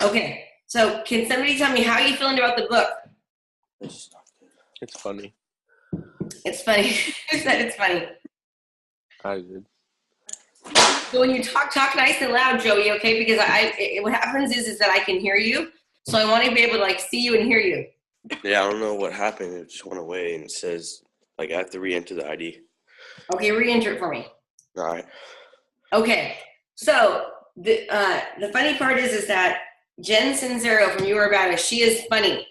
Okay, so can somebody tell me how are you feeling about the book? It's funny. It's funny. Who said it's funny? I did. So when you talk nice and loud, Joey, okay? Because what happens is that I can hear you, so I want to be able to like see you and hear you. Yeah, I don't know what happened. It just went away, and it says like I have to re-enter the ID. Okay, re-enter it for me. All right. Okay, so the funny part is that Jen Cinzero from You Are About Us, she is funny.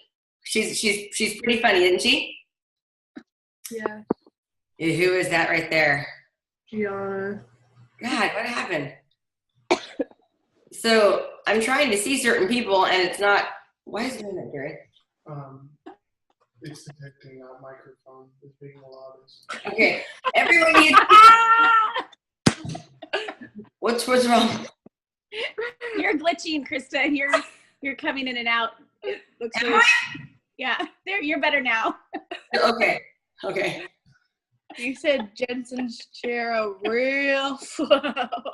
She's pretty funny, isn't she? Yeah. Who is that right there? Gianna. God, what happened? So I'm trying to see certain people, and it's not. Why is it doing that, Gary? It's detecting our microphone as being the loudest. Okay, everyone needs. What's wrong? You're glitching, Krista. You're coming in and out. It looks Am really. I? Yeah, there. You're better now. Okay. You said Jensen's chair real slow.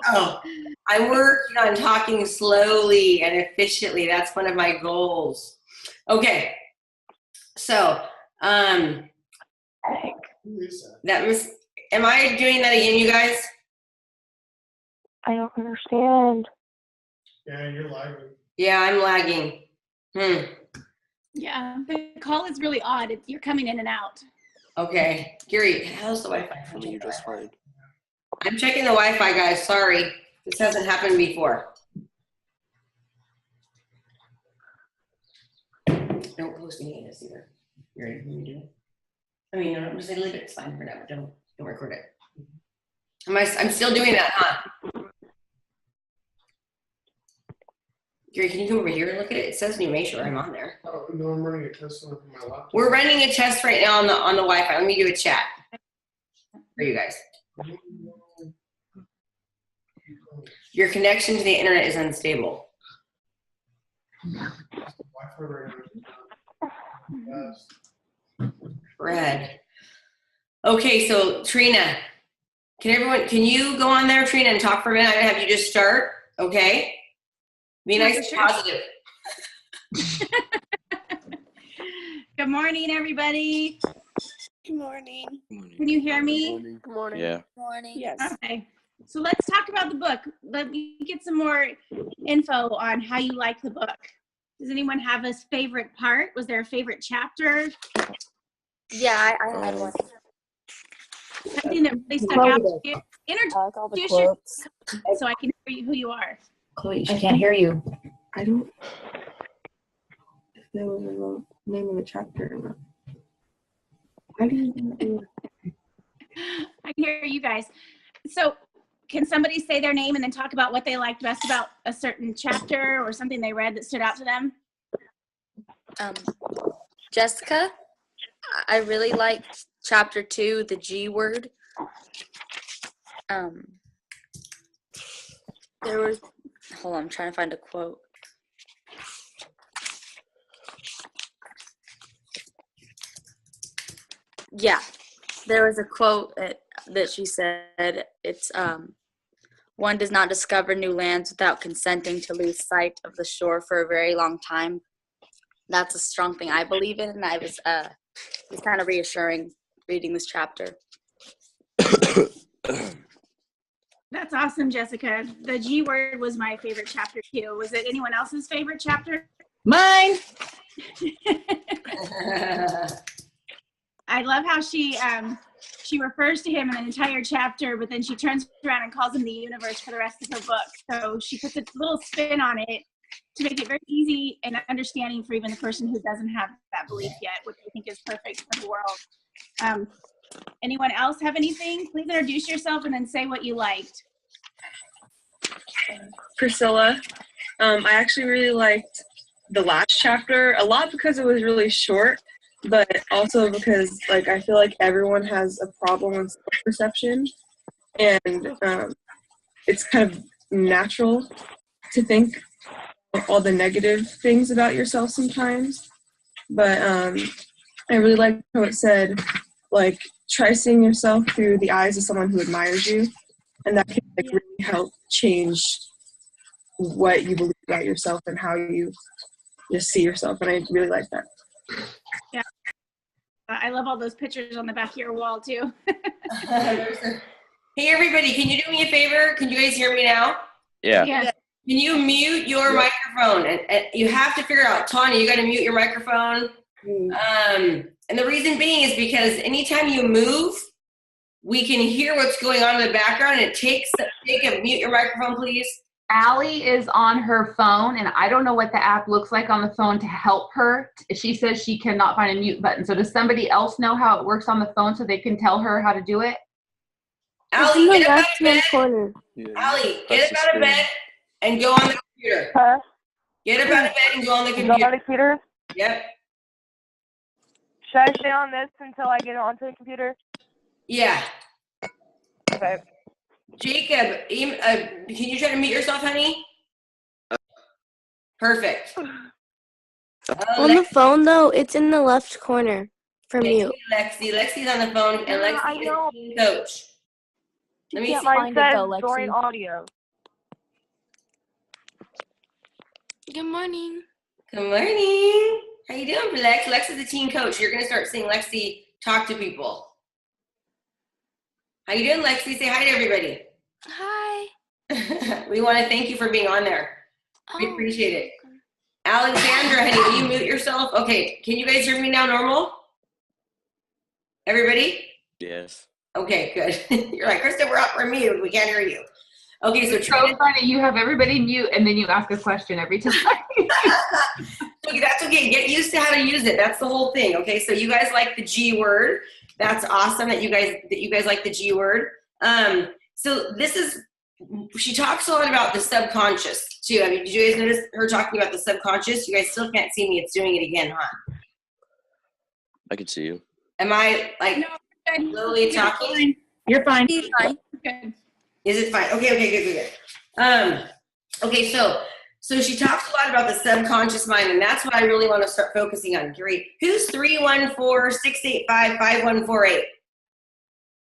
Oh, I'm working on talking slowly and efficiently. That's one of my goals. Okay. So, Who is that? Am I doing that again, you guys? I don't understand. Yeah, you're lagging. Yeah, I'm lagging. Yeah, the call is really odd. You're coming in and out. Okay. Gary, how's the Wi-Fi? I mean, you're just fine. I'm checking the Wi-Fi, guys. Sorry. This hasn't happened before. Don't post any of this either. Gary, can you do it? I mean, no, just leave it. It's fine for now. Don't record it. I'm still doing that, huh? Gary, can you come over here and look at it? It says New Mashore. I'm on there. Oh, no, I'm running a test on my laptop. We're running a test right now on the Wi-Fi. Let me do a chat for you guys. Your connection to the internet is unstable. Wi-Fi right now. Red. Okay, so Trina, can you go on there, Trina, and talk for a minute? I'm gonna have you just start, okay? Be nice and positive. Good morning, everybody. Good morning. Can you hear me? Good morning. Yeah. Good morning. Yes. Okay. So let's talk about the book. Let me get some more info on how you like the book. Does anyone have a favorite part? Was there a favorite chapter? Yeah, I had one. Something that really stuck out to you? Introduce yourself so I can hear you, who you are. Chloe, she can't hear you. I don't if there was a name of the chapter or not. How do you I can hear you guys. So can somebody say their name and then talk about what they liked best about a certain chapter or something they read that stood out to them? Jessica, I really liked chapter 2, the G word. There was, hold on, I'm trying to find a quote. Yeah, there was a quote that she said, it's, one does not discover new lands without consenting to lose sight of the shore for a very long time. That's a strong thing I believe in, and it was kind of reassuring reading this chapter. That's awesome, Jessica. The G word was my favorite chapter too. Was it anyone else's favorite chapter? Mine. I love how she refers to him in an entire chapter, but then she turns around and calls him the universe for the rest of her book. So she puts a little spin on it to make it very easy and understanding for even the person who doesn't have that belief yet, which I think is perfect for the world. Anyone else have anything? Please introduce yourself and then say what you liked. Priscilla. I actually really liked the last chapter a lot because it was really short, but also because I feel like everyone has a problem with self-perception, and it's kind of natural to think of all the negative things about yourself sometimes. But I really liked how it said, try seeing yourself through the eyes of someone who admires you, and that can really help change what you believe about yourself and how you just see yourself. And I really like that. I love all those pictures on the back of your wall too. Hey, everybody, can you do me a favor? Can you guys hear me now? Yeah. Yes. Can you mute your microphone? And you have to figure out, Tanya, you got to mute your microphone. And the reason being is because anytime you move, we can hear what's going on in the background. And it takes, mute your microphone, please. Allie is on her phone, and I don't know what the app looks like on the phone to help her. She says she cannot find a mute button. So does somebody else know how it works on the phone so they can tell her how to do it? Allie, get up out of bed. corner. Yeah, Allie, press get the up out of screen. bed and go on the computer. Huh? Get up out of bed and go on the Go on computer. the computer? Yep. Should I stay on this until I get onto the computer? Yeah. Okay. Jacob, can you try to mute yourself, honey? Perfect. Oh, On the phone, though, it's in the left corner for mute. Lexi. Lexi's on the phone, and Yeah, I Lexi know. is team coach. Let me can't see. Mine find it, says though, join Lexi. audio. Good morning. Good morning. How you doing, Lex? Lex is the team coach. You're going to start seeing Lexi talk to people. How you doing, Lexi? Say hi to everybody. Hi. We want to thank you for being on there. We Oh. appreciate it. Alexandra, honey, will you mute yourself? Okay, can you guys hear me now normal? Everybody? Yes. Okay, good. You're like, Krista, we're muted. We can't hear you. Okay, so It's so funny. You have everybody mute, and then you ask a question every time. Okay, that's okay. Get used to how to use it. That's the whole thing. Okay, so you guys like the G word. That's awesome that you guys like the G word. So this is, she talks a lot about the subconscious too. I mean, did you guys notice her talking about the subconscious? You guys still can't see me. It's doing it again, huh? I can see you. Am I like No, literally talking? You're fine. Fine. Good. Is it fine? Okay, good. Okay, so she talks a lot about the subconscious mind, and that's what I really want to start focusing on. Great. Who's 314-685-5148?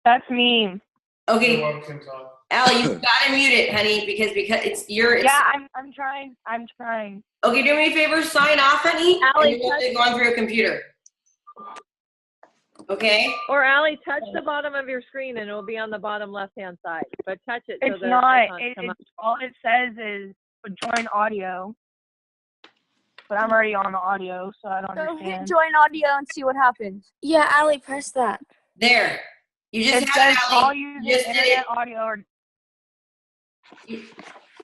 That's me. Okay, You're welcome, Tom. Allie, you've got to mute it, honey, because it's your. Yeah, I'm trying. I'm trying. Okay, do me a favor, sign off, honey. Allie, and you have to go on through a computer. Okay. Or Allie, touch the bottom of your screen and it'll be on the bottom left-hand side. But touch it so It's the not. icons come up. It's all it says is join audio. But I'm already on the audio, so I don't So hit understand. join audio and see what happens. Yeah, Allie, press that. There. You just It had says it, all Allie. using You just did it. internet audio or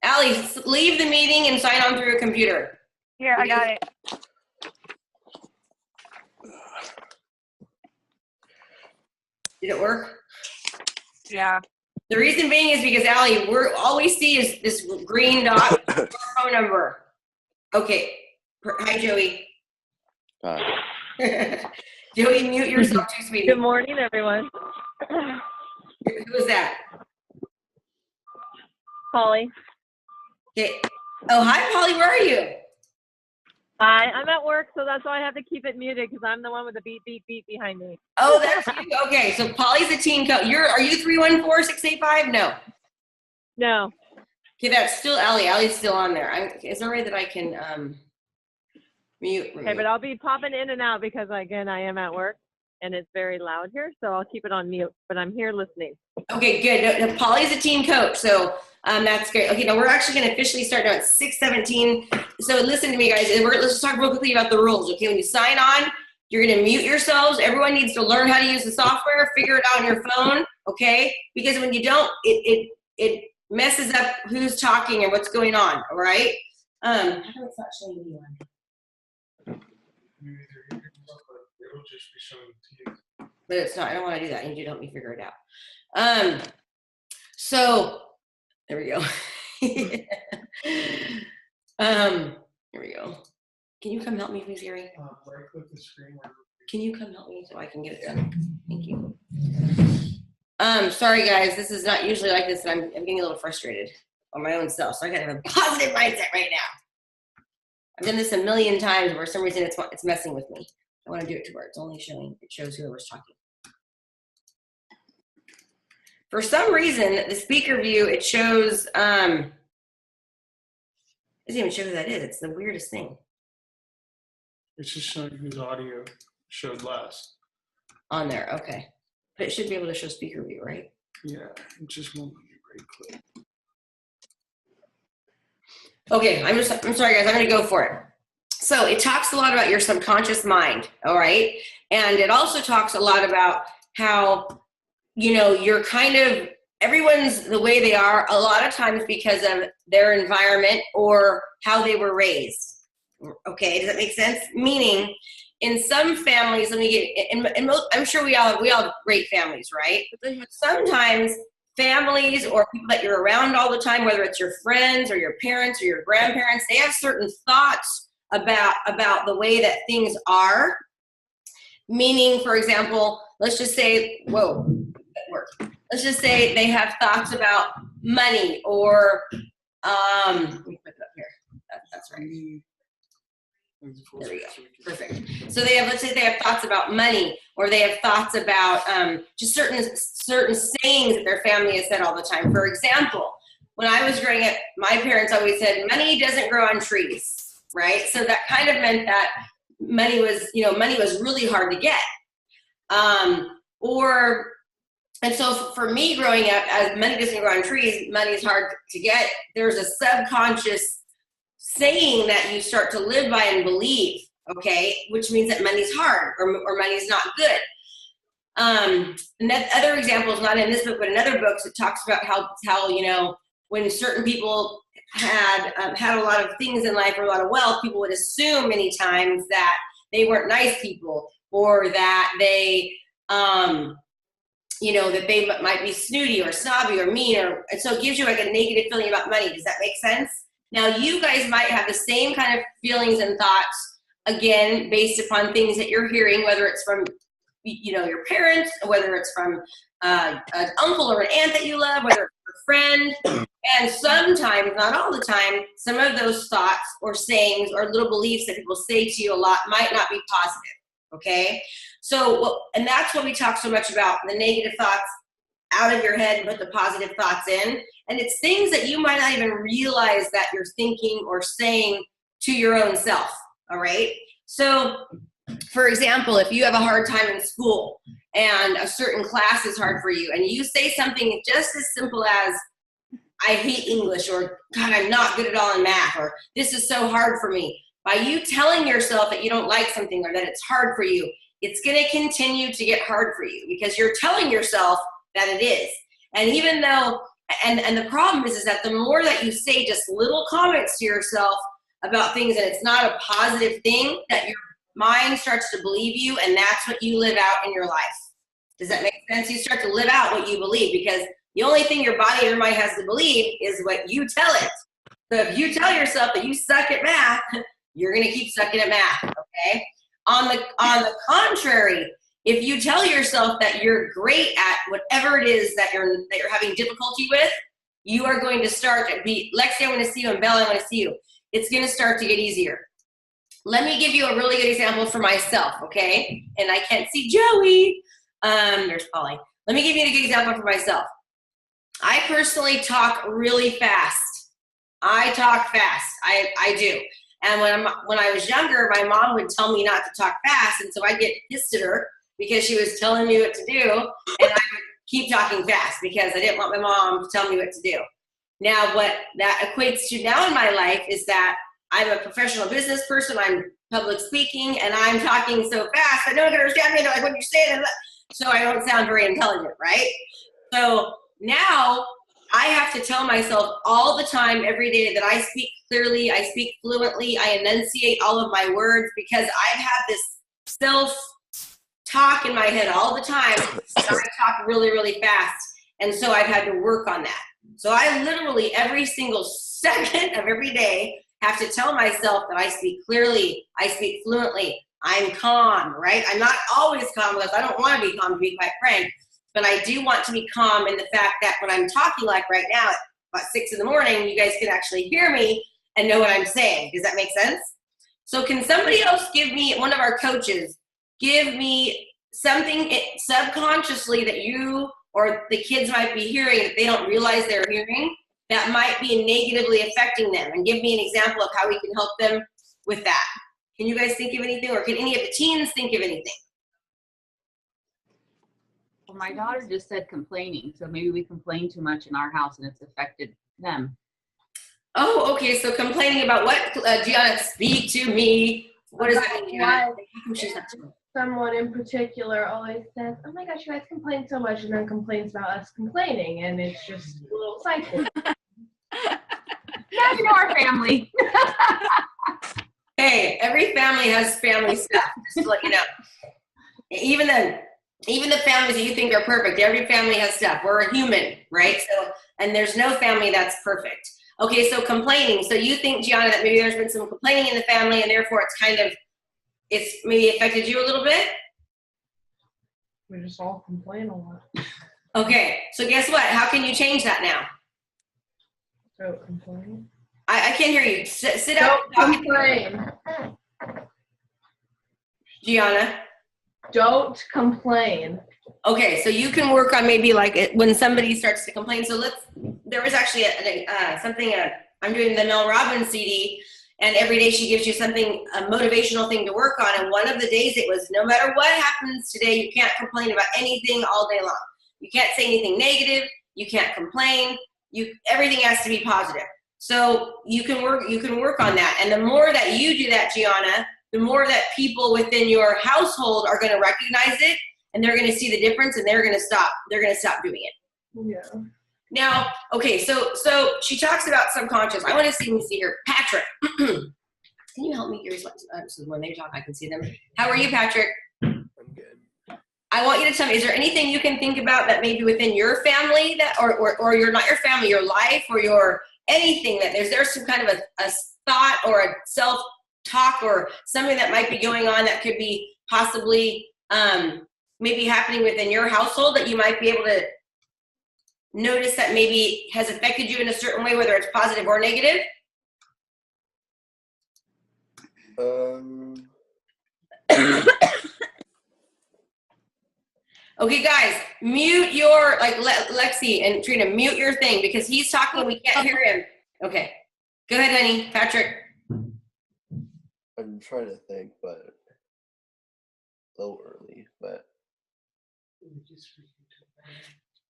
Allie, leave the meeting and sign on through a computer. here, I got it. Did it work? Yeah. The reason being is because, Allie, all we see is this green dot, your phone number. Okay. Hi, Joey. Hi. Joey, mute yourself too, sweetie. Good morning, everyone. Who is that? Polly. Okay. Oh, hi, Polly. Where are you? Hi, I'm at work, so that's why I have to keep it muted because I'm the one with the beep, beep, beep behind me. Oh, that's you. Okay, so Polly's a team coach. Are you 314-685? No. No. Okay, that's still Allie. Allie's still on there. Is there a way that I can mute? Okay, but I'll be popping in and out because, again, I am at work and it's very loud here, so I'll keep it on mute, but I'm here listening. Okay, good. No, Polly's a team coach, so that's great. Okay, now we're actually going to officially start now at 6:17. So listen to me, guys. Let's just talk real quickly about the rules. Okay, when you sign on, you're going to mute yourselves. Everyone needs to learn how to use the software. Figure it out on your phone, okay? Because when you don't, it messes up who's talking and what's going on. All right? How come it's not showing you on? You either hear yourself or it'll just be showing to you. But it's not. I don't want to do that. I need you to help me figure it out. So there we go. Here we go. Can you come help me, please, Gary? Right click the screen. Can you come help me so I can get it done? Thank you. Sorry guys, this is not usually like this, and I'm getting a little frustrated on my own self, so I gotta have a positive mindset right now. I've done this a million times, but for some reason it's messing with me. I want to do it to where it's only it shows whoever's talking. For some reason, the speaker view, it shows doesn't even show who that is. It's the weirdest thing. It's just showing whose audio showed last. On there, okay. But it should be able to show speaker view, right? Yeah, it just won't let me right click. Okay, I'm sorry guys, I'm gonna go for it. So it talks a lot about your subconscious mind, all right? And it also talks a lot about how, you know, you're kind of, everyone's the way they are a lot of times because of their environment or how they were raised. Okay, does that make sense? Meaning, in some families, let me get, I'm sure we all have great families, right? But sometimes families or people that you're around all the time, whether it's your friends or your parents or your grandparents, they have certain thoughts about the way that things are. Meaning, for example, let's just say, whoa, that worked. Let's just say they have thoughts about money or, let me put it up here. That's right. There we go. Perfect. So they have, let's say they have thoughts about money, or they have thoughts about just certain sayings that their family has said all the time. For example, when I was growing up, my parents always said, money doesn't grow on trees, right? So that kind of meant that money was really hard to get. And so for me growing up, as money doesn't grow on trees, money is hard to get, there's a subconscious saying that you start to live by and believe, okay, which means that money's hard or money's not good. Other examples, not in this book, but in other books, it talks about how you know, when certain people had a lot of things in life or a lot of wealth, people would assume many times that they weren't nice people, or that they, you know, that they might be snooty or snobby or mean, and so it gives you like a negative feeling about money. Does that make sense? Now, you guys might have the same kind of feelings and thoughts, again, based upon things that you're hearing, whether it's from, you know, your parents, whether it's from an uncle or an aunt that you love, whether it's a friend. And sometimes, not all the time, some of those thoughts or sayings or little beliefs that people say to you a lot might not be positive, okay? So, and that's what we talk so much about, the negative thoughts out of your head and put the positive thoughts in. And it's things that you might not even realize that you're thinking or saying to your own self, all right? So, for example, if you have a hard time in school and a certain class is hard for you, and you say something just as simple as, I hate English, or God, I'm not good at all in math, or this is so hard for me. By you telling yourself that you don't like something or that it's hard for you, it's gonna continue to get hard for you because you're telling yourself that it is. And even though, and the problem is that the more that you say just little comments to yourself about things and it's not a positive thing, that your mind starts to believe you, and that's what you live out in your life. Does that make sense? You start to live out what you believe, because the only thing your body or your mind has to believe is what you tell it. So if you tell yourself that you suck at math, you're gonna keep sucking at math, okay? On the contrary, if you tell yourself that you're great at whatever it is that you're having difficulty with, you are going to start to be, Lexi, I want to see you, and Bella, I want to see you. It's going to start to get easier. Let me give you a really good example for myself, okay? And I can't see Joey. There's Polly. Let me give you a good example for myself. I personally talk really fast. I talk fast. I do. And when I was younger, my mom would tell me not to talk fast, and so I'd get pissed at her because she was telling me what to do, and I would keep talking fast because I didn't want my mom to tell me what to do. Now, what that equates to now in my life is that I'm a professional business person, I'm public speaking, and I'm talking so fast, I don't understand me, like what you're saying, so I don't sound very intelligent, right? So now I have to tell myself all the time, every day, that I speak clearly, I speak fluently, I enunciate all of my words, because I've had this self-talk in my head all the time. I talk really, really fast, and so I've had to work on that. So I literally, every single second of every day, have to tell myself that I speak clearly, I speak fluently, I'm calm, right? I'm not always calm, because I don't want to be calm, to be quite frank. But I do want to be calm in the fact that when I'm talking like right now at about 6 in the morning, you guys can actually hear me and know what I'm saying. Does that make sense? So can somebody else give me, one of our coaches, give me something subconsciously that you or the kids might be hearing that they don't realize they're hearing, that might be negatively affecting them, and give me an example of how we can help them with that. Can you guys think of anything, or can any of the teens think of anything? Well, my daughter just said complaining, so maybe we complain too much in our house and it's affected them. Oh, okay, so complaining about what? Gianna, speak to me. What does that mean, Gianna? How come she's not doing it? Someone in particular always says, oh my gosh, you guys complain so much, and then complains about us complaining, and it's just a little cycle. Now you know our family. Hey, every family has family stuff, just to let you know. Even the families that you think are perfect, every family has stuff. We're a human, right? So, and there's no family that's perfect. Okay, so complaining. So you think, Gianna, that maybe there's been some complaining in the family, and therefore it's maybe affected you a little bit? We just all complain a lot. Okay, so guess what? How can you change that now? Don't complain. I can't hear you. Sit up. Don't complain. Gianna? Don't complain. Okay, so you can work on maybe like when somebody starts to complain. So there was actually I'm doing the Mel Robbins CD, and every day she gives you something, a motivational thing to work on. And one of the days it was, no matter what happens today, you can't complain about anything all day long. You can't say anything negative. You can't complain. Everything has to be positive. So you can work on that. And the more that you do that, Gianna, the more that people within your household are going to recognize it, and they're going to see the difference, and they're going to stop doing it. Yeah. Now, okay, so she talks about subconscious. I want to see here. Patrick, can you help me here? So when they talk, I can see them. How are you, Patrick? I'm good. I want you to tell me, is there anything you can think about that maybe within your family that, or you're not your family, your life, or your anything that there's some kind of a thought or a self-talk or something that might be going on that could be possibly maybe happening within your household that you might be able to notice that maybe has affected you in a certain way, whether it's positive or negative? Okay, guys, mute your, Lexi and Trina, mute your thing because he's talking and we can't hear him. Okay, go ahead, honey. Patrick. I'm trying to think, but a little early, but.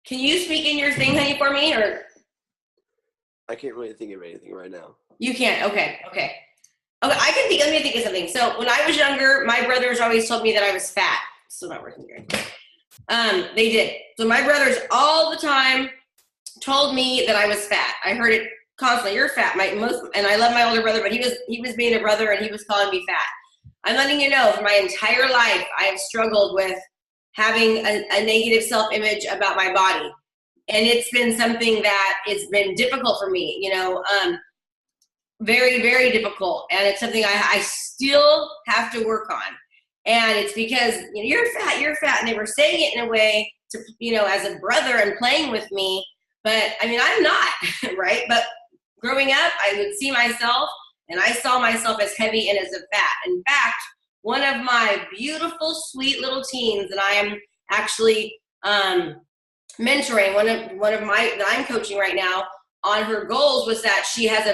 Can you speak in your thing, honey, for me, or? I can't really think of anything right now. You can't, okay. Let me think of something. So when I was younger, my brothers always told me that I was fat. Still not working good. They did. So my brothers all the time told me that I was fat. I heard it constantly. You're fat. And I love my older brother, but he was being a brother and he was calling me fat. I'm letting you know, for my entire life, I have struggled with having a negative self-image about my body. And it's been something that it's been difficult for me, very, very difficult. And it's something I still have to work on. And it's because, you're fat. And they were saying it in a way to, as a brother and playing with me. But I'm not, right? But growing up, I would see myself and I saw myself as heavy and as a fat. In fact, one of my beautiful, sweet little teens that I am actually mentoring, one of my that I'm coaching right now on her goals was that she has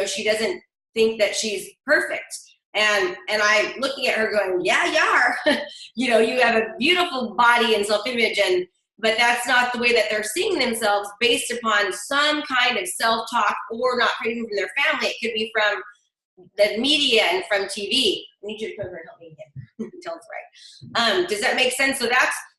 she doesn't think that she's perfect. And I'm looking at her going, yeah, you are. You have a beautiful body and self-image, but that's not the way that they're seeing themselves based upon some kind of self-talk or not even from their family. It could be from the media and from TV. I need you to come over and help me again. Tell us right. Does that make sense? So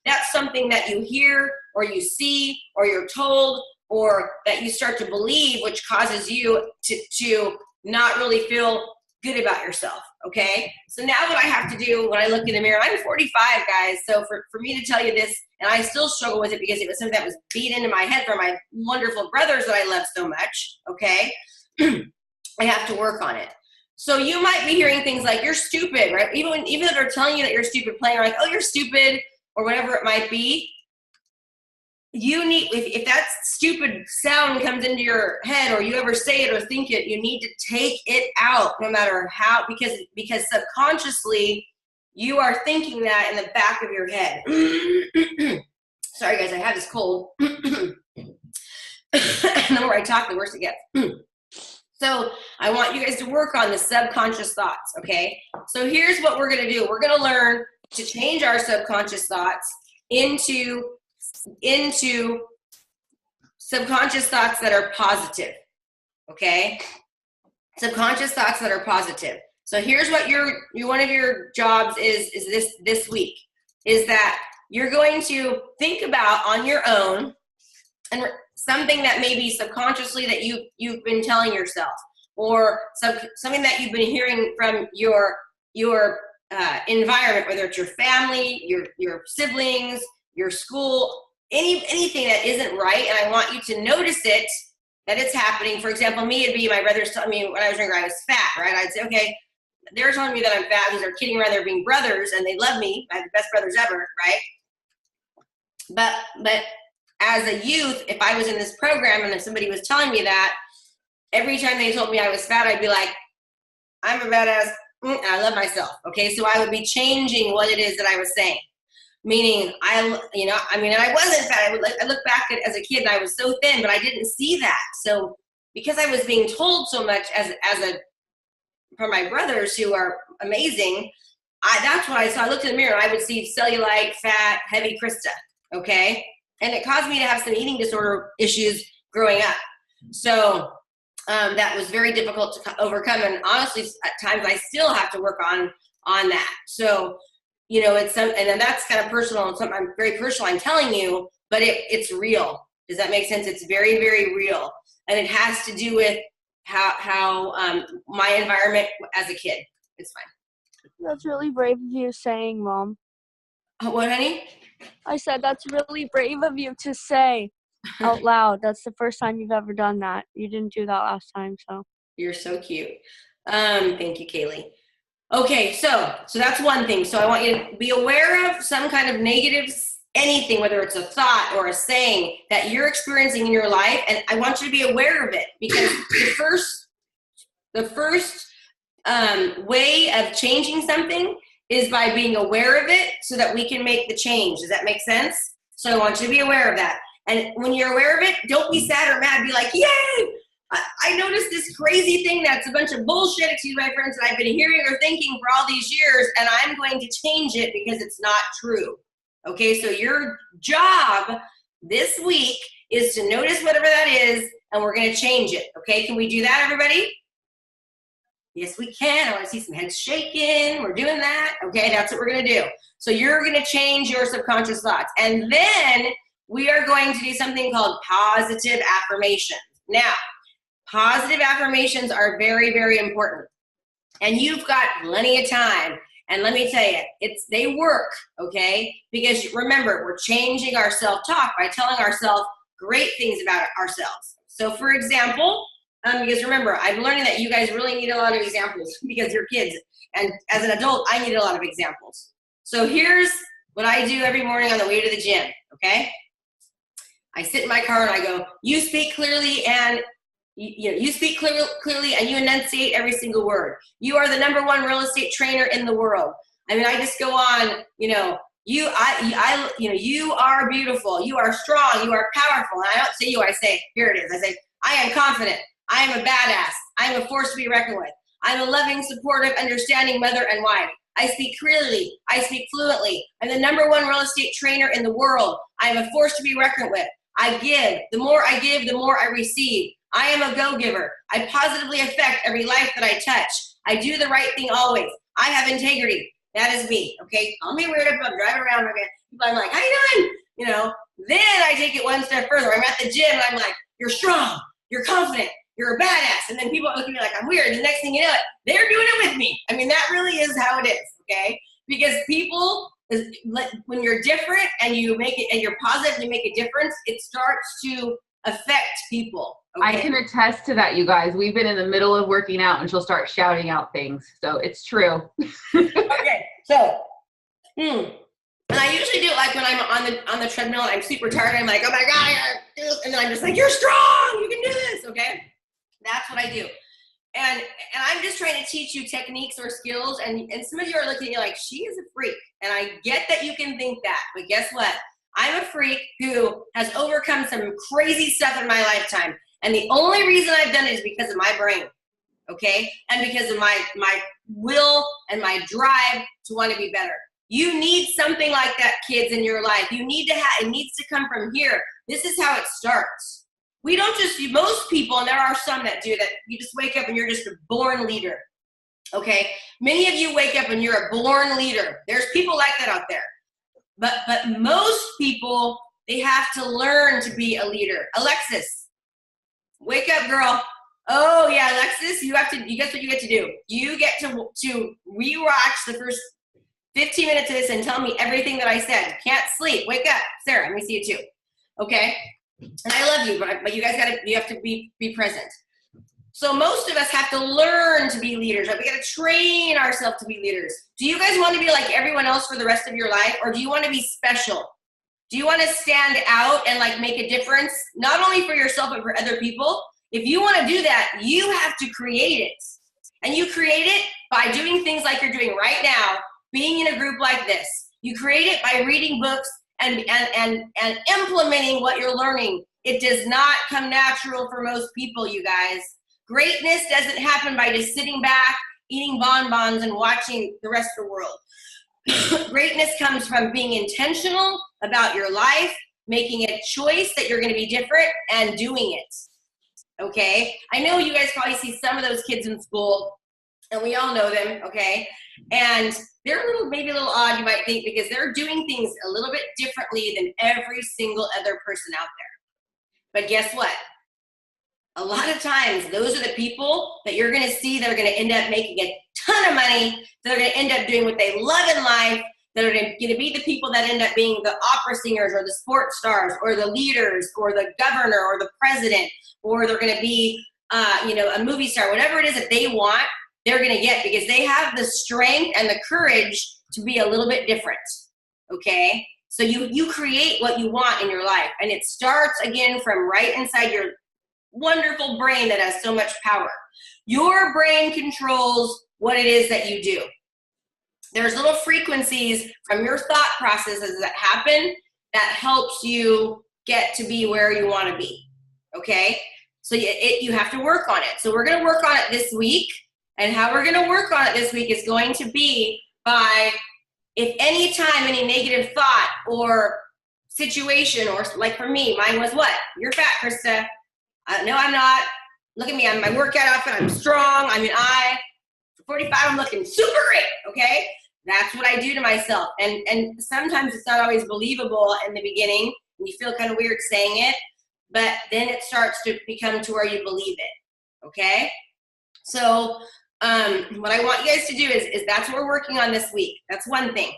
that's something that you hear or you see or you're told or that you start to believe, which causes you to not really feel good about yourself, okay? So now what I have to do when I look in the mirror, I'm 45, guys, so for me to tell you this, and I still struggle with it because it was something that was beat into my head from my wonderful brothers that I love so much, okay? I have to work on it. So you might be hearing things like, you're stupid, right? Even if they're telling you that you're stupid, playing like, oh, you're stupid, or whatever it might be, you need, if that stupid sound comes into your head or you ever say it or think it, you need to take it out no matter how, because subconsciously you are thinking that in the back of your head. Sorry guys, I have this cold. the more I talk, the worse it gets. So I want you guys to work on the subconscious thoughts, okay? So here's what we're gonna do. We're gonna learn to change our subconscious thoughts into subconscious thoughts that are positive, okay? Subconscious thoughts that are positive. So here's what one of your jobs is this week, is that you're going to think about on your own and something that maybe subconsciously that you've been telling yourself, or something that you've been hearing from your environment, whether it's your family, your siblings, your school, anything that isn't right. And I want you to notice it, that it's happening. For example, me, it'd be my brothers telling me when I was younger I was fat, right? I'd say, okay, they're telling me that I'm fat because they're kidding around, they're being brothers and they love me. I have the best brothers ever, right? But as a youth, if I was in this program and if somebody was telling me that, every time they told me I was fat, I'd be like, I'm a badass, and I love myself, okay? So I would be changing what it is that I was saying. Meaning, and I wasn't fat. I look back as a kid and I was so thin, but I didn't see that. So because I was being told so much from my brothers who are amazing, that's what I saw. I looked in the mirror and I would see cellulite, fat, heavy Krista, okay? And it caused me to have some eating disorder issues growing up. So that was very difficult to overcome. And honestly, at times I still have to work on that. So, it's and then that's kind of personal and something I'm very personal. I'm telling you, but it's real. Does that make sense? It's very, very real. And it has to do with how my environment as a kid. It's fine. That's really brave of you saying, Mom. What, honey? I said that's really brave of you to say out loud. That's the first time you've ever done that. You didn't do that last time, so. You're so cute. Thank you, Kaylee. Okay, so that's one thing. So I want you to be aware of some kind of negative anything, whether it's a thought or a saying that you're experiencing in your life, and I want you to be aware of it, because the first way of changing something is by being aware of it so that we can make the change. Does that make sense? So I want you to be aware of that. And when you're aware of it, don't be sad or mad. Be like, yay! I noticed this crazy thing that's a bunch of bullshit, excuse my friends, that I've been hearing or thinking for all these years, and I'm going to change it because it's not true. Okay, so your job this week is to notice whatever that is, and we're going to change it. Okay, can we do that, everybody? Yes, we can. I want to see some heads shaking. We're doing that. Okay, that's what we're going to do. So you're going to change your subconscious thoughts. And then we are going to do something called positive affirmations. Now, positive affirmations are very, very important. And you've got plenty of time. And let me tell you, they work, okay? Because remember, we're changing our self-talk by telling ourselves great things about ourselves. So for example, because remember, I'm learning that you guys really need a lot of examples because you're kids. And as an adult, I need a lot of examples. So here's what I do every morning on the way to the gym, okay? I sit in my car and I go, you speak clearly and you speak clearly and you enunciate every single word. You are the #1 real estate trainer in the world. I mean, I just go on, you are beautiful, you are strong, you are powerful. And I don't say you, I say, here it is. I say, I am confident. I am a badass. I am a force to be reckoned with. I'm a loving, supportive, understanding mother and wife. I speak clearly. I speak fluently. I'm the #1 real estate trainer in the world. I am a force to be reckoned with. I give. The more I give, the more I receive. I am a go-giver. I positively affect every life that I touch. I do the right thing always. I have integrity. That is me, okay? Call me weird if I'm driving around, okay? People, I'm like, how you doing? Then I take it one step further. I'm at the gym and I'm like, you're strong. You're confident. You're a badass. And then people look at me like I'm weird. The next thing you know, they're doing it with me. I mean, that really is how it is, okay? Because people, when you're different and you make it, and you're positive, you make a difference, it starts to affect people. Okay? I can attest to that, you guys. We've been in the middle of working out and she'll start shouting out things. So it's true. Okay, so, and I usually do it like when I'm on the treadmill and I'm super tired. I'm like, oh my God, I gotta do this. And then I'm just like, you're strong. You can do this, okay? That's what I do. And I'm just trying to teach you techniques or skills. And some of you are looking at me like, she is a freak. And I get that you can think that. But guess what? I'm a freak who has overcome some crazy stuff in my lifetime. And the only reason I've done it is because of my brain, okay? And because of my will and my drive to want to be better. You need something like that, kids, in your life. You need to have, it needs to come from here. This is how it starts. We don't just, most people, and there are some that do that, you just wake up and you're just a born leader, okay? Many of you wake up and you're a born leader. There's people like that out there. But most people, they have to learn to be a leader. Alexis, wake up, girl. Oh yeah, Alexis, guess what you get to do? You get to rewatch the first 15 minutes of this and tell me everything that I said. Can't sleep. Wake up. Sarah, let me see you too. Okay? And I love you, but you guys you have to be present. So most of us have to learn to be leaders, right? We got to train ourselves to be leaders. Do you guys want to be like everyone else for the rest of your life, or do you want to be special? Do you want to stand out and like make a difference, not only for yourself, but for other people? If you want to do that, you have to create it. And you create it by doing things like you're doing right now, being in a group like this. You create it by reading books and implementing what you're learning. It does not come natural for most people, you guys. Greatness doesn't happen by just sitting back, eating bonbons, and watching the rest of the world. Greatness comes from being intentional about your life, making a choice that you're going to be different, and doing it. Okay? I know you guys probably see some of those kids in school, and we all know them, okay? And they're maybe a little odd, you might think, because they're doing things a little bit differently than every single other person out there. But guess what? A lot of times, those are the people that you're going to see that are going to end up making a ton of money, that are going to end up doing what they love in life, that are going to be the people that end up being the opera singers or the sports stars or the leaders or the governor or the president, or they're going to be, a movie star. Whatever it is that they want, they're going to get, because they have the strength and the courage to be a little bit different, okay? So you create what you want in your life, and it starts, again, from right inside your wonderful brain that has so much power. Your brain controls what it is that you do. There's little frequencies from your thought processes that happen that helps you get to be where you want to be, okay? So you have to work on it. So we're going to work on it this week, and how we're going to work on it this week is going to be by, if any time any negative thought or situation, or like for me, mine was what? You're fat, Krista. No, I'm not. Look at me. I'm my workout outfit. I'm strong. I'm an I. For 45, I'm looking super great, okay? That's what I do to myself. And sometimes it's not always believable in the beginning, and you feel kind of weird saying it, but then it starts to become to where you believe it, okay? So what I want you guys to do is that's what we're working on this week. That's one thing.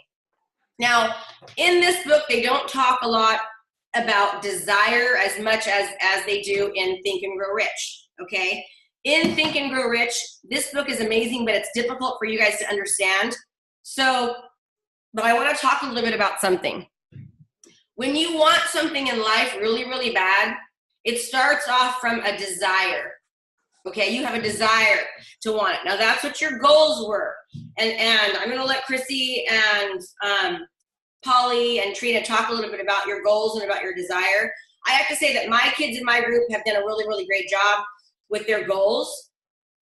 Now, in this book, they don't talk a lot about desire as much as they do in Think and Grow Rich, okay? In Think and Grow Rich, this book is amazing, but it's difficult for you guys to understand. So, but I want to talk a little bit about something. When you want something in life really, really bad, it starts off from a desire, okay? You have a desire to want it. Now, that's what your goals were. And I'm going to let Chrissy and Polly and Trina talk a little bit about your goals and about your desire. I have to say that my kids in my group have done a really, really great job with their goals.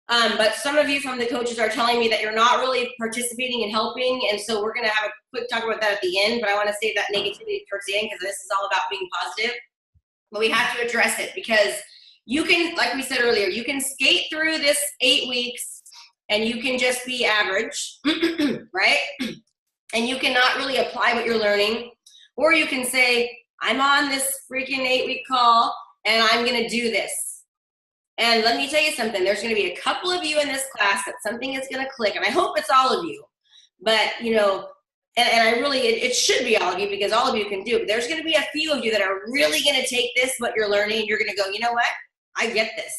But some of you from the coaches are telling me that you're not really participating and helping. And so we're going to have a quick talk about that at the end. But I want to save that negativity towards the end, because this is all about being positive. But we have to address it, because you can, like we said earlier, you can skate through this 8 weeks and you can just be average, right? And you cannot really apply what you're learning. Or you can say, I'm on this freaking 8-week call and I'm going to do this. And let me tell you something, there's going to be a couple of you in this class that something is going to click, and I hope it's all of you. But, and I really, it should be all of you, because all of you can do it. But there's going to be a few of you that are really going to take this, what you're learning, and you're going to go, you know what? I get this.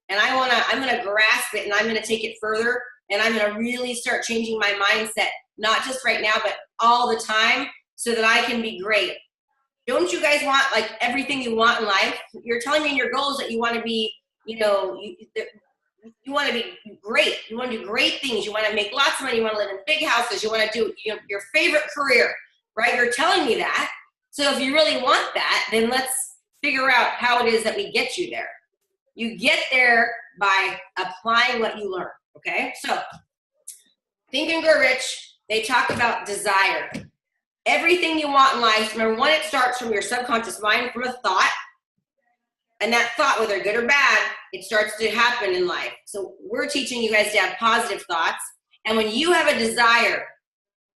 And I'm going to grasp it, and I'm going to take it further, and I'm going to really start changing my mindset, not just right now, but all the time, so that I can be great. Don't you guys want like everything you want in life? You're telling me in your goals that you want to be, you want to be great. You want to do great things. You want to make lots of money. You want to live in big houses. You want to do your favorite career, right? You're telling me that. So if you really want that, then let's figure out how it is that we get you there. You get there by applying what you learn, okay? So Think and Grow Rich, they talk about desire. Everything you want in life, number one, it starts from your subconscious mind, from a thought. And that thought, whether good or bad, it starts to happen in life. So we're teaching you guys to have positive thoughts. And when you have a desire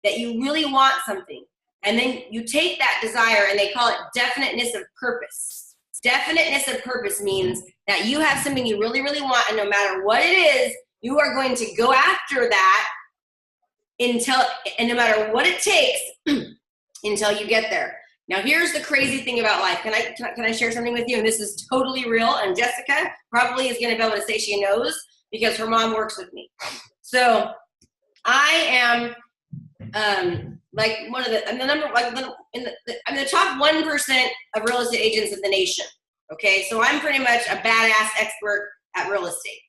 that you really want something, and then you take that desire and they call it definiteness of purpose. Definiteness of purpose means that you have something you really, really want, and no matter what it is, you are going to go after that and no matter what it takes until you get there. Now, here's the crazy thing about life. Can I share something with you? And this is totally real. And Jessica probably is going to be able to say she knows because her mom works with me. So I am like one of the, I'm the number, like I'm the top 1% of real estate agents in the nation. Okay, so I'm pretty much a badass expert at real estate.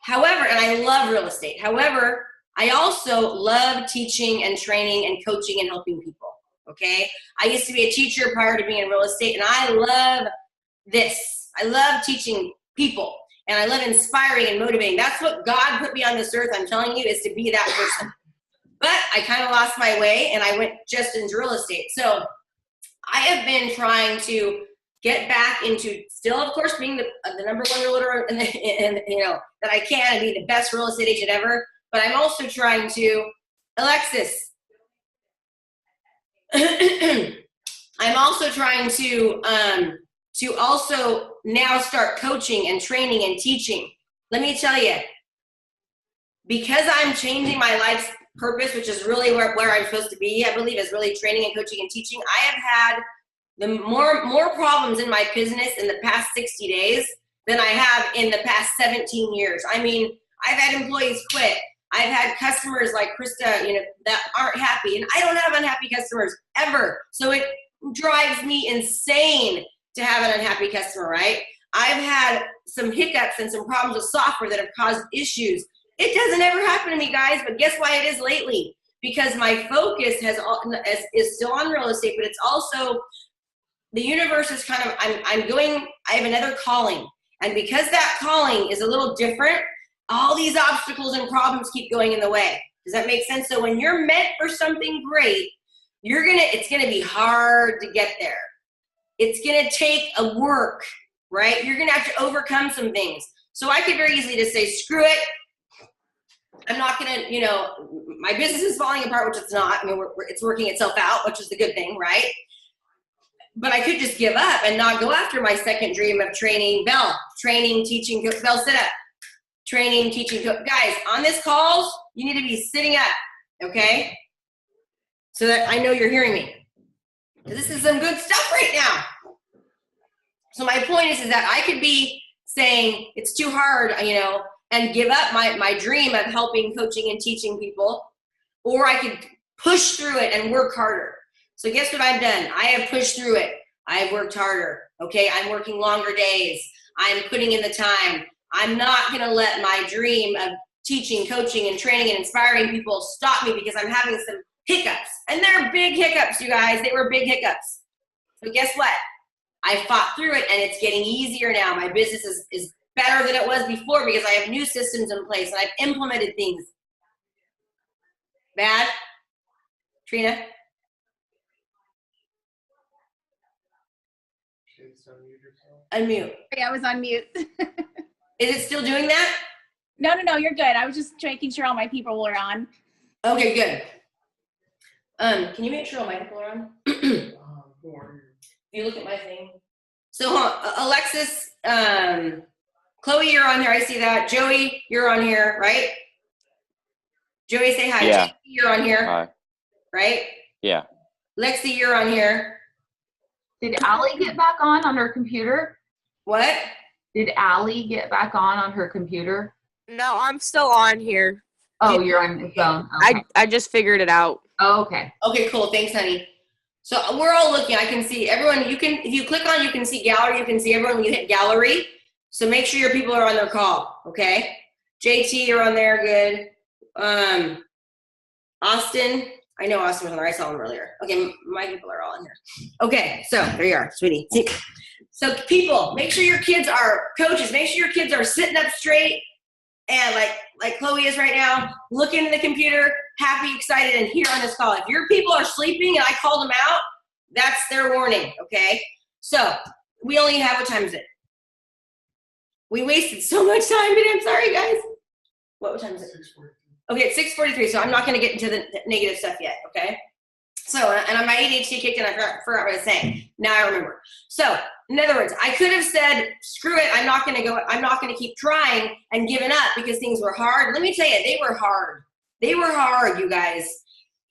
However, and I love real estate. However, I also love teaching and training and coaching and helping people. Okay, I used to be a teacher prior to being in real estate, and I love this. I love teaching people, and I love inspiring and motivating. That's what God put me on this earth, I'm telling you, is to be that person. But I kind of lost my way, and I went just into real estate. So I have been trying to get back into, still, of course, being the number one realtor, and you know, that I can, and be the best real estate agent ever. But I'm also trying to, Alexis, I'm also trying to also now start coaching and training and teaching. Let me tell you, because I'm changing my life's purpose, which is really where I'm supposed to be, I believe, is really training and coaching and teaching. I have had the more problems in my business in the past 60 days than I have in the past 17 years. I mean, I've had employees quit. I've had customers like Krista, you know, that aren't happy, and I don't have unhappy customers ever. So it drives me insane to have an unhappy customer, right? I've had some hiccups and some problems with software that have caused issues. It doesn't ever happen to me, guys, but guess why it is lately? Because my focus is still on real estate, but it's also, the universe is kind of, I have another calling. And because that calling is a little different, all these obstacles and problems keep going in the way. Does that make sense? So when you're meant for something great, it's gonna be hard to get there. It's gonna take a work, right? You're gonna have to overcome some things. So I could very easily just say, screw it. I'm not gonna, you know, my business is falling apart, which it's not. I mean, it's working itself out, which is the good thing, right? But I could just give up and not go after my second dream of training, teaching, Bell, sit up. Training, teaching, guys, on this calls, you need to be sitting up, okay? So that I know you're hearing me. This is some good stuff right now. So my point is that I could be saying it's too hard, you know, and give up my dream of helping, coaching, and teaching people, or I could push through it and work harder. So guess what I've done? I have pushed through it. I have worked harder, okay? I'm working longer days. I'm putting in the time. I'm not gonna let my dream of teaching, coaching, and training and inspiring people stop me because I'm having some hiccups. And they're big hiccups, you guys. They were big hiccups. So guess what? I fought through it, and it's getting easier now. My business is better than it was before because I have new systems in place, and I've implemented things. Bad? Trina? Unmute. Yeah, I was on mute. Is it still doing that? No, you're good. I was just making sure all my people were on. Okay, good. Can you make sure all my people are on? If you look at my thing. So, Alexis, Chloe, you're on here. I see that. Joey, you're on here, right? Joey, say hi. Yeah. Jackie, you're on here. Hi. Right? Yeah. Lexi, you're on here. Did Allie get back on her computer? What? Did Allie get back on her computer? No, I'm still on here. Oh, you're on the phone. Okay. I just figured it out. Oh, okay. Okay, cool. Thanks, honey. So we're all looking. I can see everyone. If you click on, you can see gallery. You can see everyone when you hit gallery. So make sure your people are on their call. Okay. JT, you're on there. Good. Austin, I know Austin was on there. I saw him earlier. Okay, my people are all in here. Okay, so there you are, sweetie. See? So people, make sure your kids are, coaches, make sure your kids are sitting up straight and like Chloe is right now, looking at the computer, happy, excited, and here on this call. If your people are sleeping and I called them out, that's their warning, okay? So we only have, what time is it? We wasted so much time today. I'm sorry, guys. What time is it? 6:43. Okay, it's 6:43, so I'm not going to get into the negative stuff yet, okay? So, and my ADHD kicked in, I forgot what I was saying. Now I remember. So, in other words, I could have said, screw it, I'm not going to keep trying and given up because things were hard. Let me tell you, they were hard. They were hard, you guys.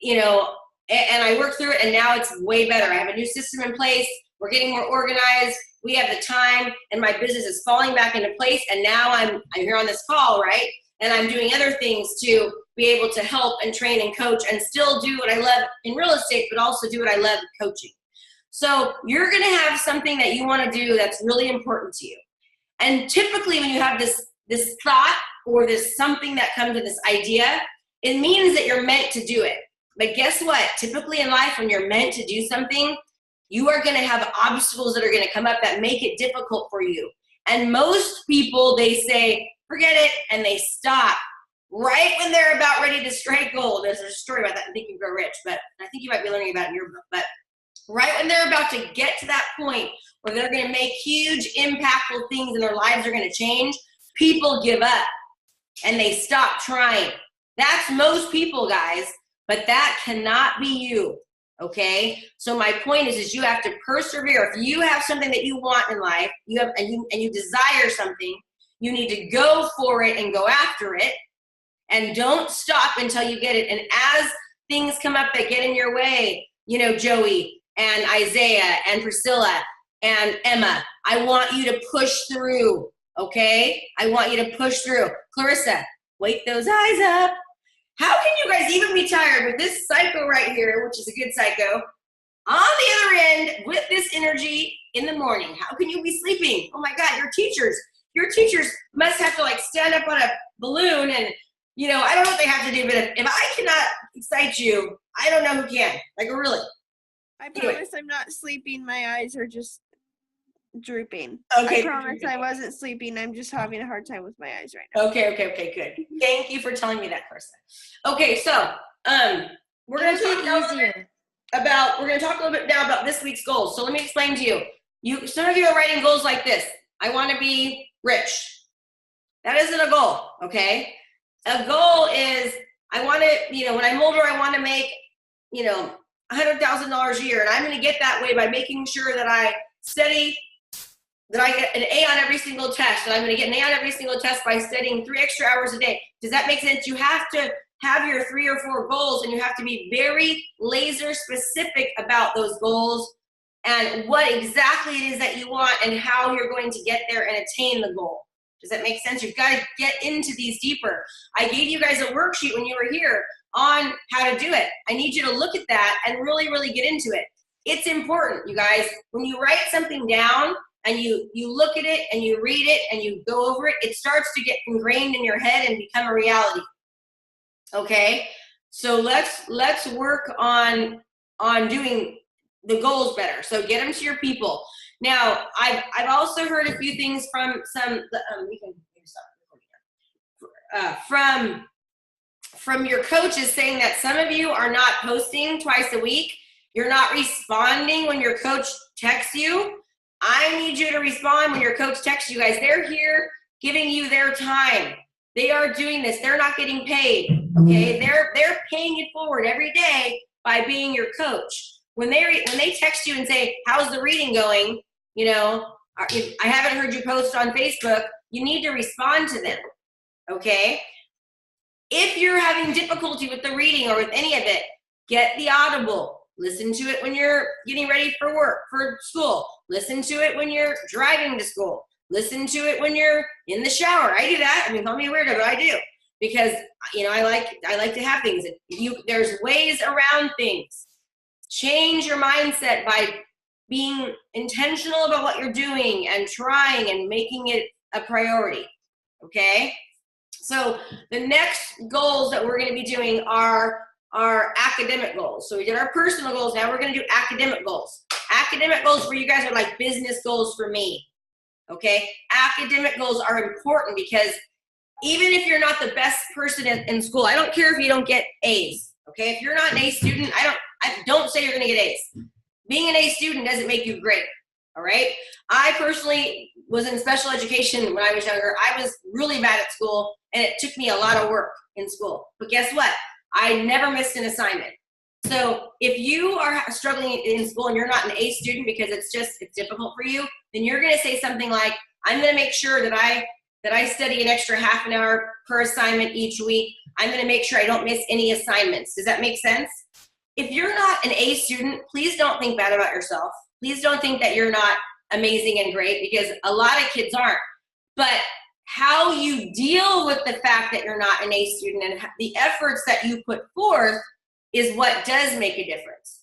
You know, and I worked through it, and now it's way better. I have a new system in place. We're getting more organized. We have the time, and my business is falling back into place, and now I'm here on this call, right? And I'm doing other things to be able to help and train and coach and still do what I love in real estate, but also do what I love in coaching. So you're going to have something that you want to do that's really important to you. And typically when you have this thought or this something that comes to this idea, it means that you're meant to do it. But guess what? Typically in life, when you're meant to do something, you are going to have obstacles that are going to come up that make it difficult for you. And most people, they say, forget it, and they stop right when they're about ready to strike gold. There's a story about that in Think and Grow Rich, but I think you might be learning about it in your book. But right when they're about to get to that point where they're going to make huge, impactful things and their lives are going to change, people give up and they stop trying. That's most people, guys, but that cannot be you. Okay, so my point is you have to persevere. If you have something that you want in life, and you desire something, you need to go for it and go after it, and don't stop until you get it. And as things come up that get in your way, you know, Joey and Isaiah and Priscilla and Emma, I want you to push through. Okay, I want you to push through. Clarissa, wake those eyes up. How can you guys even be tired with this psycho right here, which is a good psycho, on the other end with this energy in the morning? How can you be sleeping? Oh my God, your teachers must have to like stand up on a balloon and, you know, I don't know what they have to do, but if I cannot excite you, I don't know who can. Like, really. I promise I'm not sleeping. My eyes are just drooping. Okay. I promise I wasn't sleeping. I'm just having a hard time with my eyes right now. Okay, good. Thank you for telling me that, Carissa. Okay, so we're going to talk a little bit now about this week's goals. So let me explain to you. Some of you are writing goals like this. I want to be rich. That isn't a goal, okay? A goal is I want to, you know, when I'm older, I want to make, you know, $100,000 a year, and I'm going to get that way by making sure that I study, that I get an A on every single test, and I'm going to get an A on every single test by studying 3 extra hours a day. Does that make sense? You have to have your 3 or 4 goals, and you have to be very laser specific about those goals and what exactly it is that you want and how you're going to get there and attain the goal. Does that make sense? You've got to get into these deeper. I gave you guys a worksheet when you were here on how to do it. I need you to look at that and really, really get into it. It's important, you guys. When you write something down and you look at it and you read it and you go over it, it starts to get ingrained in your head and become a reality. Okay? So let's work on doing the goals better. So get them to your people. Now, I've also heard a few things from some from your coaches saying that some of you are not posting twice a week. You're not responding when your coach texts you. I need you to respond when your coach texts you guys. They're here giving you their time. They are doing this. They're not getting paid. Okay, they're paying it forward every day by being your coach. When they text you and say, how's the reading going? You know, I haven't heard you post on Facebook. You need to respond to them, okay? If you're having difficulty with the reading or with any of it, get the Audible. Listen to it when you're getting ready for work, for school. Listen to it when you're driving to school. Listen to it when you're in the shower. I do that. I mean, call me a weirdo, but I do. Because, you know, I like to have things. There's ways around things. Change your mindset by being intentional about what you're doing and trying and making it a priority, okay? So the next goals that we're going to be doing are our academic goals. So we did our personal goals. Now we're going to do academic goals. Academic goals for you guys are like business goals for me. Okay? Academic goals are important because even if you're not the best person in school, I don't care if you don't get A's. Okay? If you're not an A student, I don't say you're going to get A's. Being an A student doesn't make you great. All right? I personally was in special education when I was younger. I was really bad at school, and it took me a lot of work in school. But guess what? I never missed an assignment. So if you are struggling in school and you're not an A student because it's difficult for you, then you're going to say something like, I'm going to make sure that I study an extra half an hour per assignment each week. I'm going to make sure I don't miss any assignments. Does that make sense? If you're not an A student, please don't think bad about yourself. Please don't think that you're not amazing and great, because a lot of kids aren't. But how you deal with the fact that you're not an A student and the efforts that you put forth is what does make a difference.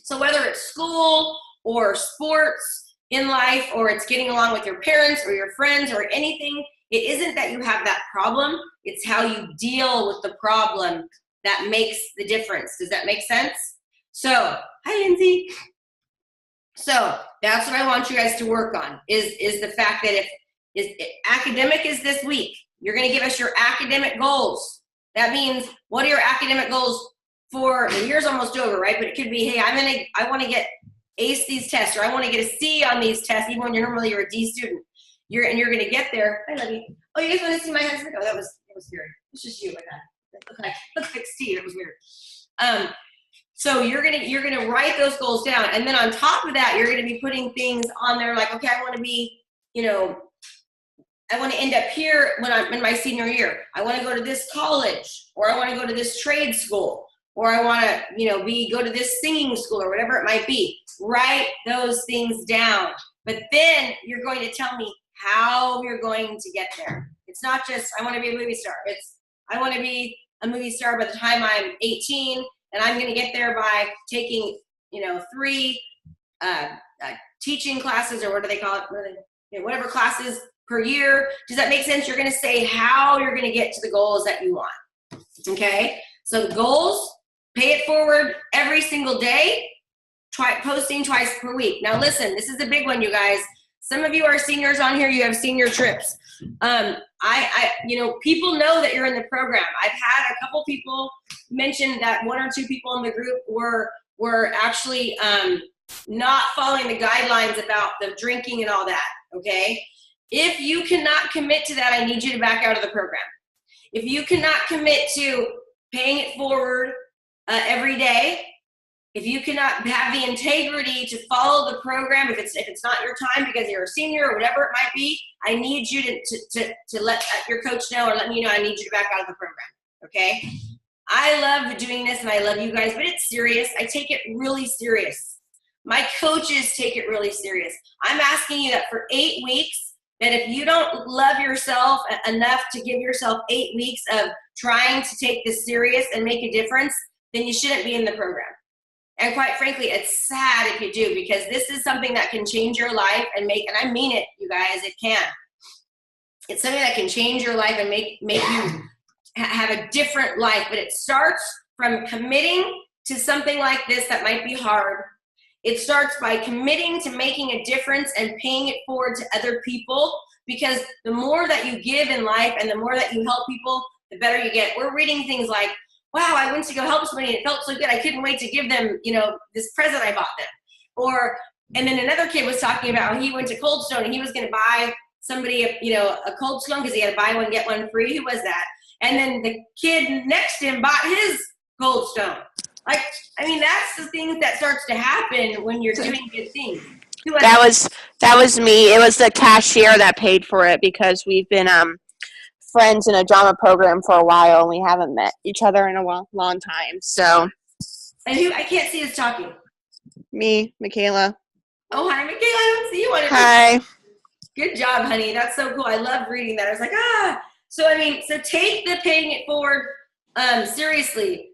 So whether it's school or sports in life, or it's getting along with your parents or your friends or anything, it isn't that you have that problem, it's how you deal with the problem that makes the difference. Does that make sense? So, hi Lindsay. So that's what I want you guys to work on, is the fact that academic is this week. You're going to give us your academic goals. That means, what are your academic goals for the year's almost over, right? But it could be, hey, I want to get ace these tests, or I want to get a C on these tests, even when you're a D student. You're going to get there. Hi, Libby. Oh, you guys want to see my husband? Oh, that was weird. It's just you like that. Okay, let's fix T. That was weird. So you're gonna write those goals down, and then on top of that, you're gonna be putting things on there like, okay, I want to be, I want to end up here when I'm in my senior year. I want to go to this college, or I want to go to this trade school, or I want to, go to this singing school, or whatever it might be. Write those things down, but then you're going to tell me how you're going to get there. It's not just, I want to be a movie star. It's, I want to be a movie star by the time I'm 18. And I'm going to get there by taking, 3 teaching classes, or what do they call it? Whatever classes per year. Does that make sense? You're going to say how you're going to get to the goals that you want. Okay? So the goals, pay it forward every single day. Try posting twice per week. Now listen, this is a big one, you guys. Some of you are seniors on here. You have senior trips. People know that you're in the program. I've had a couple people mention that 1 or 2 people in the group were actually not following the guidelines about the drinking and all that, okay? If you cannot commit to that, I need you to back out of the program. If you cannot commit to paying it forward every day, if you cannot have the integrity to follow the program, if it's not your time because you're a senior or whatever it might be, I need you to let your coach know, or let me know I need you to back out of the program, okay? I love doing this and I love you guys, but it's serious. I take it really serious. My coaches take it really serious. I'm asking you that for 8 weeks, that if you don't love yourself enough to give yourself 8 weeks of trying to take this serious and make a difference, then you shouldn't be in the program. And quite frankly, it's sad if you do, because this is something that can change your life and I mean it, you guys, it can. It's something that can change your life and make you have a different life, but it starts from committing to something like this that might be hard. It starts by committing to making a difference and paying it forward to other people, because the more that you give in life and the more that you help people, the better you get. We're reading things like, wow, I went to go help somebody and it felt so good. I couldn't wait to give them, this present I bought them. And then another kid was talking about how he went to Cold Stone and he was going to buy somebody, a Cold Stone because he had to buy one, get one free. Who was that? And then the kid next to him bought his Cold Stone. That's the thing that starts to happen when you're doing good things. That was me. It was the cashier that paid for it, because we've been friends in a drama program for a while and we haven't met each other in a long time. So. And who? I can't see who's talking. Me, Michaela. Oh, hi, Michaela. I don't see you on it. Hi. Good job, honey. That's so cool. I love reading that. I was like, So take the paying it forward seriously,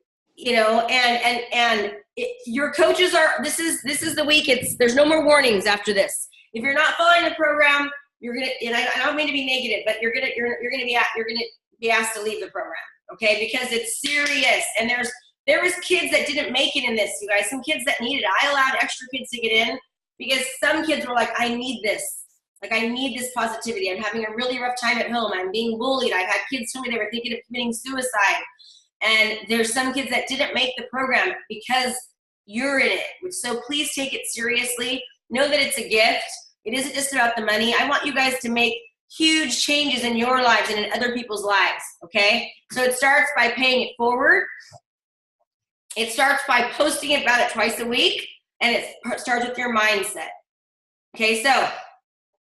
and your coaches are. This is the week. There's no more warnings after this. If you're not following the program, you're gonna. And I don't mean to be negative, but you're gonna be asked to leave the program, okay? Because it's serious, and There was kids that didn't make it in this, you guys. Some kids that needed it. I allowed extra kids to get in because some kids were like, I need this. Like, I need this positivity. I'm having a really rough time at home. I'm being bullied. I've had kids tell me they were thinking of committing suicide. And there's some kids that didn't make the program because you're in it. So please take it seriously. Know that it's a gift. It isn't just about the money. I want you guys to make huge changes in your lives and in other people's lives, okay? So it starts by paying it forward. It starts by posting about it twice a week, and it starts with your mindset. Okay, so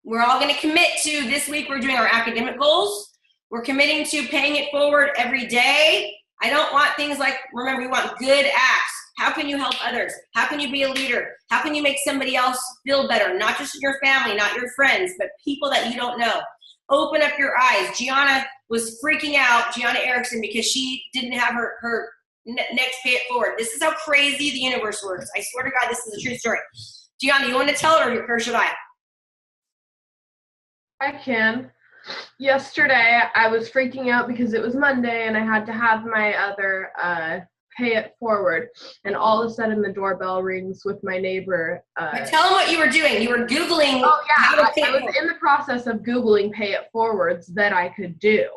we're all going to commit to this week. We're doing our academic goals. We're committing to paying it forward every day. I don't want things like, remember, we want good acts. How can you help others? How can you be a leader? How can you make somebody else feel better? Not just your family, not your friends, but people that you don't know. Open up your eyes. Gianna was freaking out, Gianna Erickson, because she didn't have her next pay it forward. This is how crazy the universe works. I swear to God, this is a true story. Gianna, you want to tell her or should I? I can. Yesterday, I was freaking out because it was Monday and I had to have my other pay it forward. And all of a sudden, the doorbell rings with my neighbor. Tell them what you were doing. You were Googling. Oh, yeah. How to pay I was in the process of Googling pay it forwards that I could do.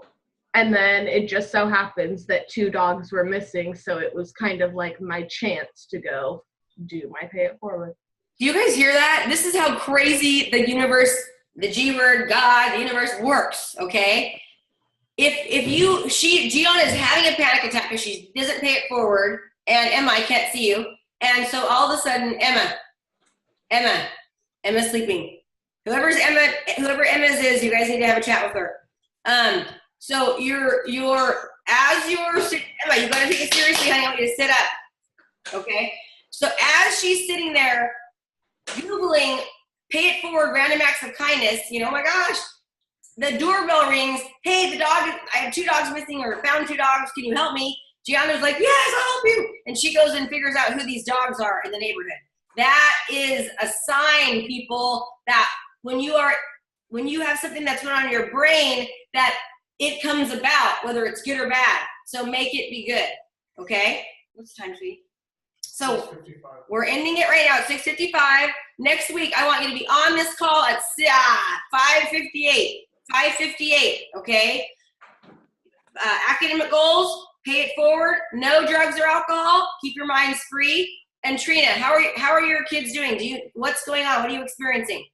And then it just so happens that 2 dogs were missing. So it was kind of like my chance to go do my pay it forward. Do you guys hear that? This is how crazy the universe, the G word, God, the universe works, okay? Gianna is having a panic attack because she doesn't pay it forward, and Emma, I can't see you. And so all of a sudden, Emma's sleeping. Whoever Emma's is, you guys need to have a chat with her. So Emma, you gotta take it seriously, honey. I want you to sit up, okay? So as she's sitting there Googling pay it forward random acts of kindness, oh my gosh, the doorbell rings. Hey, I have 2 dogs missing or found 2 dogs. Can you help me? Gianna's like, yes, I'll help you. And she goes and figures out who these dogs are in the neighborhood. That is a sign, people, that when you have something that's going on in your brain, that it comes about, whether it's good or bad. So make it be good, okay? What's the time, sweetie? So we're ending it right now at 6:55. Next week, I want you to be on this call at 5:58. 5:58, okay? Academic goals, pay it forward, no drugs or alcohol, keep your minds free. And Trina, how are your kids doing? What's going on? What are you experiencing?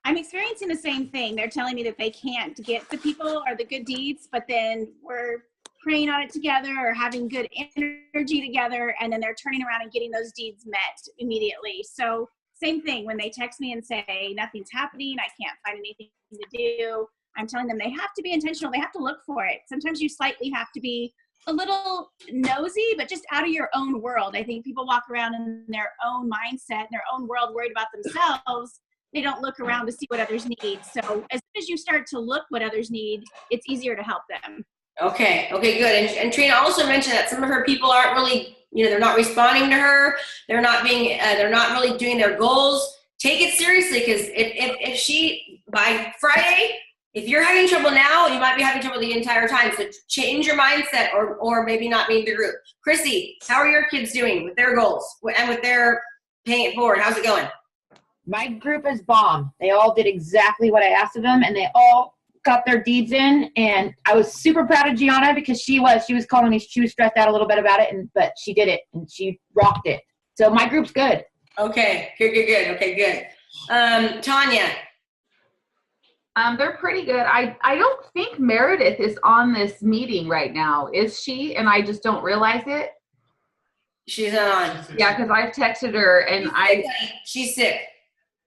I'm experiencing the same thing. They're telling me that they can't get the people or the good deeds, but then we're praying on it together or having good energy together, and then they're turning around and getting those deeds met immediately. So same thing, when they text me and say nothing's happening, I can't find anything to do, I'm telling them they have to be intentional. They have to look for it. Sometimes you slightly have to be a little nosy, but just out of your own world. I think people walk around in their own mindset, in their own world, worried about themselves. They don't look around to see what others need. So as soon as you start to look what others need, it's easier to help them. Okay, good. And Trina also mentioned that some of her people aren't really, they're not responding to her. They're not really doing their goals. Take it seriously, because if she, by Friday, if you're having trouble now, you might be having trouble the entire time. So change your mindset, or maybe not be in the group. Chrissy, how are your kids doing with their goals and with their paying it forward? How's it going? My group is bomb. They all did exactly what I asked of them, and they all got their deeds in. And I was super proud of Gianna, because she was calling me. She was stressed out a little bit about it, but she did it and she rocked it. So my group's good. Okay, good. Okay, good. Tanya. They're pretty good. I don't think Meredith is on this meeting right now, is she? And I just don't realize it. She's not on. Yeah, because I've texted her and she's sick.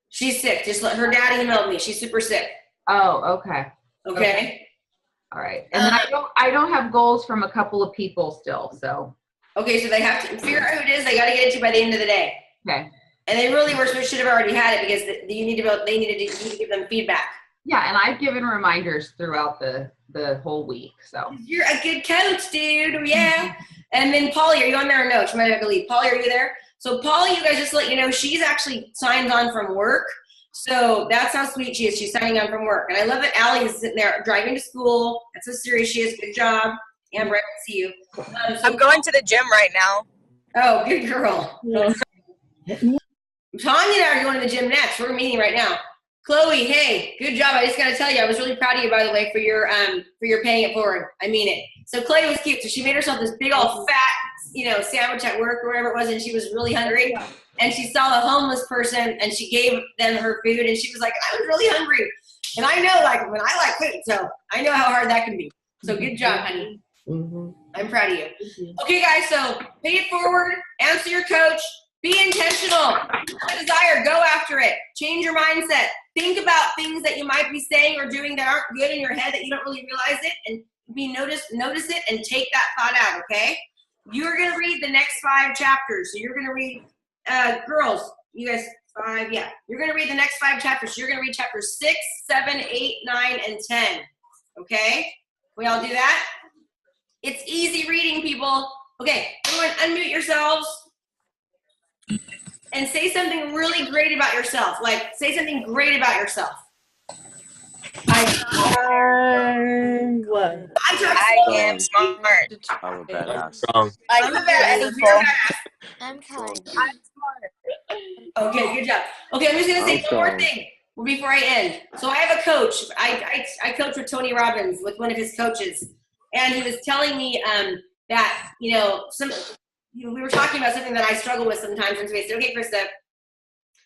She's sick. Just let her dad emailed me. She's super sick. Oh, okay. Okay. All right. And then I don't have goals from a couple of people still. So. Okay, so they have to figure out who it is. They got to get it to by the end of the day. Okay. And they really should have already had it, because you need to give them feedback. Yeah, and I've given reminders throughout the whole week. So. You're a good coach, dude. Yeah. And then Polly, are you on there or no? She might have to leave. Polly, are you there? So Polly, you guys, just to let you know, she's actually signed on from work. So that's how sweet she is. She's signing on from work. And I love that Allie is sitting there driving to school. That's how serious she is. Good job. Amber, I don't see you. I'm going to the gym right now. Oh, good girl. Tanya and I are going to the gym next. We're meeting right now. Chloe, hey, good job. I just got to tell you, I was really proud of you, by the way, for your paying it forward. I mean it. So Chloe was cute. So she made herself this big old fat, sandwich at work or whatever it was, and she was really hungry. And she saw a homeless person, and she gave them her food, and she was like, I was really hungry. And I know, like, when I like food, so I know how hard that can be. So good job, honey. I'm proud of you. Okay, guys, so pay it forward, answer your coach, be intentional. Have a desire, go after it. Change your mindset. Think about things that you might be saying or doing that aren't good in your head that you don't really realize it, and notice it and take that thought out, okay? You're going to read the next 5 chapters. So you're going to read, girls, you guys, 5, yeah. You're going to read the next 5 chapters. So you're going to read chapters 6, 7, 8, 9, and 10, okay? We all do that? It's easy reading, people. Okay, everyone unmute yourselves and say something really great about yourself. Like, say something great about yourself. I am smart. I'm a badass. Strong. I'm a badass. I'm kind. I'm smart. Okay, good job. Okay, I'm just gonna say one more thing before I end. So I have a coach. I coach with Tony Robbins, with one of his coaches, and he was telling me that we were talking about something that I struggle with sometimes. And so he said, okay, Krista,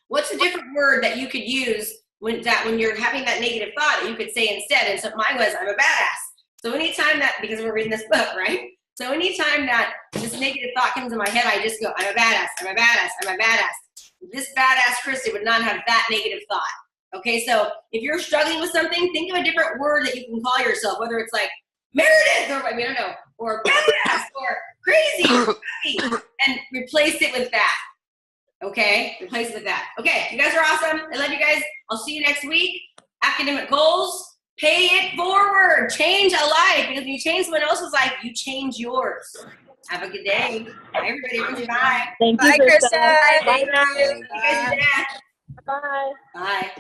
what's a different word that you could use when you're having that negative thought that you could say instead? And so mine was, I'm a badass. So anytime that, because we're reading this book, right? So anytime that this negative thought comes in my head, I just go, I'm a badass, I'm a badass, I'm a badass. This badass Krista would not have that negative thought. Okay, so if you're struggling with something, think of a different word that you can call yourself, whether it's like Meredith, or I don't know, or badass, or crazy, or happy, and replace it with that. Okay, replace it with that. Okay, you guys are awesome. I love you guys. I'll see you next week. Academic goals, pay it forward. Change a life, because when you change someone else's life, you change yours. Have a good day. Bye, everybody. Bye. Thank you, Bye, Krista. Krista. Bye. Thank you. You guys are back. Bye. Bye.